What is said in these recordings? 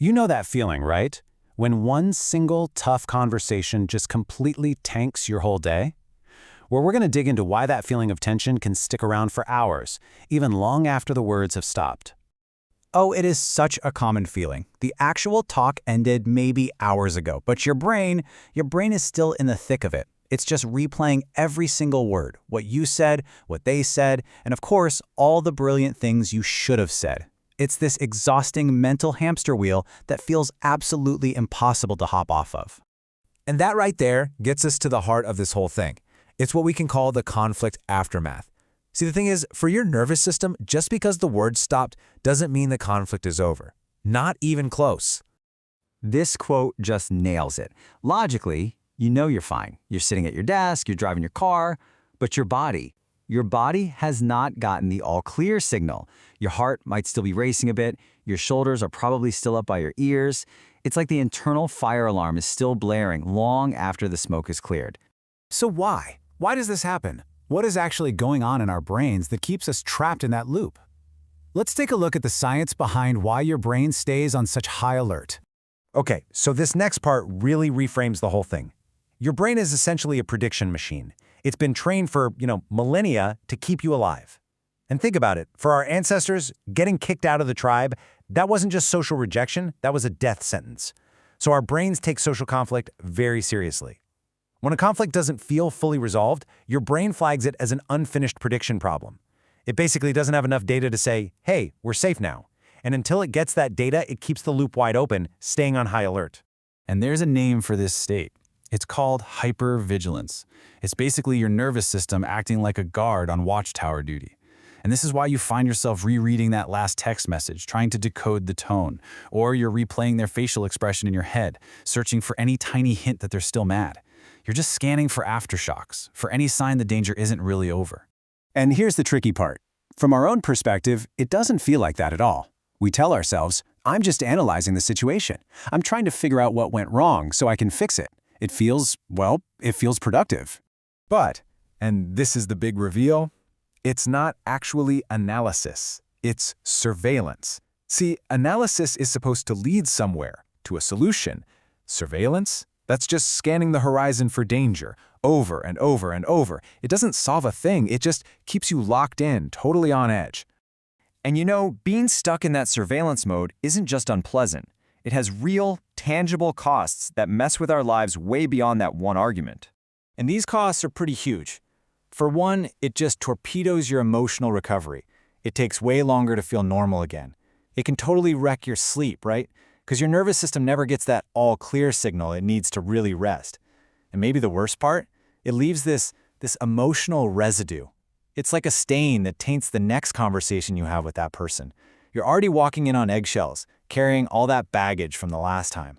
You know that feeling, right? When one single tough conversation just completely tanks your whole day? Well, we're going to dig into why that feeling of tension can stick around for hours, even long after the words have stopped. Oh, it is such a common feeling. The actual talk ended maybe hours ago, but your brain is still in the thick of it. It's just replaying every single word, what you said, what they said, and of course, all the brilliant things you should have said. It's this exhausting mental hamster wheel that feels absolutely impossible to hop off of. And that right there gets us to the heart of this whole thing. It's what we can call the conflict aftermath. See, the thing is, for your nervous system, just because the word stopped doesn't mean the conflict is over. Not even close. This quote just nails it. Logically, you know you're fine. You're sitting at your desk, you're driving your car, but your body has not gotten the all-clear signal. Your heart might still be racing a bit, your shoulders are probably still up by your ears. It's like the internal fire alarm is still blaring long after the smoke is cleared. So why? Why does this happen? What is actually going on in our brains that keeps us trapped in that loop? Let's take a look at the science behind why your brain stays on such high alert. Okay, so this next part really reframes the whole thing. Your brain is essentially a prediction machine. It's been trained for, millennia to keep you alive. And think about it. For our ancestors, getting kicked out of the tribe, that wasn't just social rejection, that was a death sentence. So our brains take social conflict very seriously. When a conflict doesn't feel fully resolved, your brain flags it as an unfinished prediction problem. It basically doesn't have enough data to say, hey, we're safe now. And until it gets that data, it keeps the loop wide open, staying on high alert. And there's a name for this state. It's called hypervigilance. It's basically your nervous system acting like a guard on watchtower duty. And this is why you find yourself rereading that last text message, trying to decode the tone, or you're replaying their facial expression in your head, searching for any tiny hint that they're still mad. You're just scanning for aftershocks, for any sign the danger isn't really over. And here's the tricky part. From our own perspective, it doesn't feel like that at all. We tell ourselves, I'm just analyzing the situation. I'm trying to figure out what went wrong so I can fix it. It feels productive. But, and this is the big reveal, it's not actually analysis. It's surveillance. See, analysis is supposed to lead somewhere, to a solution. Surveillance? That's just scanning the horizon for danger, over and over and over. It doesn't solve a thing, it just keeps you locked in, totally on edge. And being stuck in that surveillance mode isn't just unpleasant. It has real, tangible costs that mess with our lives way beyond that one argument. And these costs are pretty huge. For one, it just torpedoes your emotional recovery. It takes way longer to feel normal again. It can totally wreck your sleep, right? Because your nervous system never gets that all-clear signal it needs to really rest. And maybe the worst part? It leaves this emotional residue. It's like a stain that taints the next conversation you have with that person. You're already walking in on eggshells, carrying all that baggage from the last time.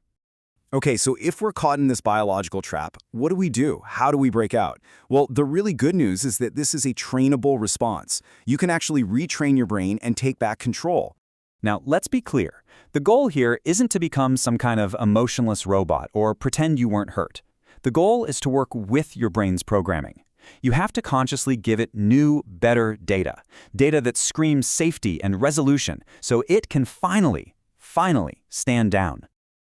Okay, so if we're caught in this biological trap, what do we do? How do we break out? Well, the really good news is that this is a trainable response. You can actually retrain your brain and take back control. Now, let's be clear. The goal here isn't to become some kind of emotionless robot or pretend you weren't hurt. The goal is to work with your brain's programming. You have to consciously give it new, better data that screams safety and resolution, so it can finally stand down.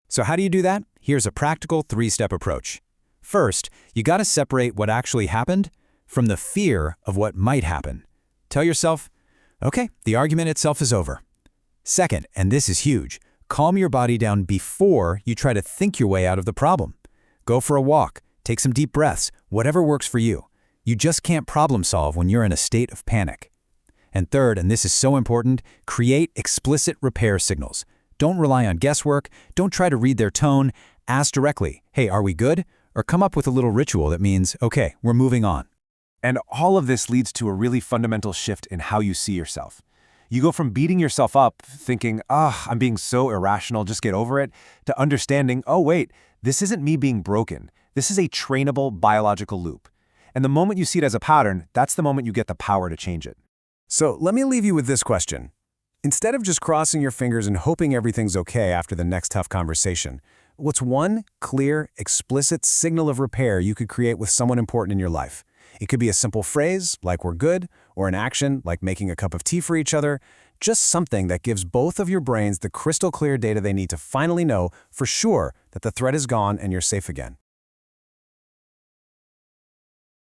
So how do you do that? Here's a practical 3-step approach. First, you got to separate what actually happened from the fear of what might happen. Tell yourself, okay, the argument itself is over. Second, and this is huge, calm your body down before you try to think your way out of the problem. Go for a walk, take some deep breaths, whatever works for you. You just can't problem solve when you're in a state of panic. And third, and this is so important, create explicit repair signals. Don't rely on guesswork, don't try to read their tone, ask directly, hey, are we good? Or come up with a little ritual that means, okay, we're moving on. And all of this leads to a really fundamental shift in how you see yourself. You go from beating yourself up, thinking, I'm being so irrational, just get over it, to understanding, oh wait, this isn't me being broken. This is a trainable biological loop. And the moment you see it as a pattern, that's the moment you get the power to change it. So let me leave you with this question. Instead of just crossing your fingers and hoping everything's okay after the next tough conversation, what's one clear, explicit signal of repair you could create with someone important in your life? It could be a simple phrase, like we're good, or an action, like making a cup of tea for each other. Just something that gives both of your brains the crystal clear data they need to finally know for sure that the threat is gone and you're safe again.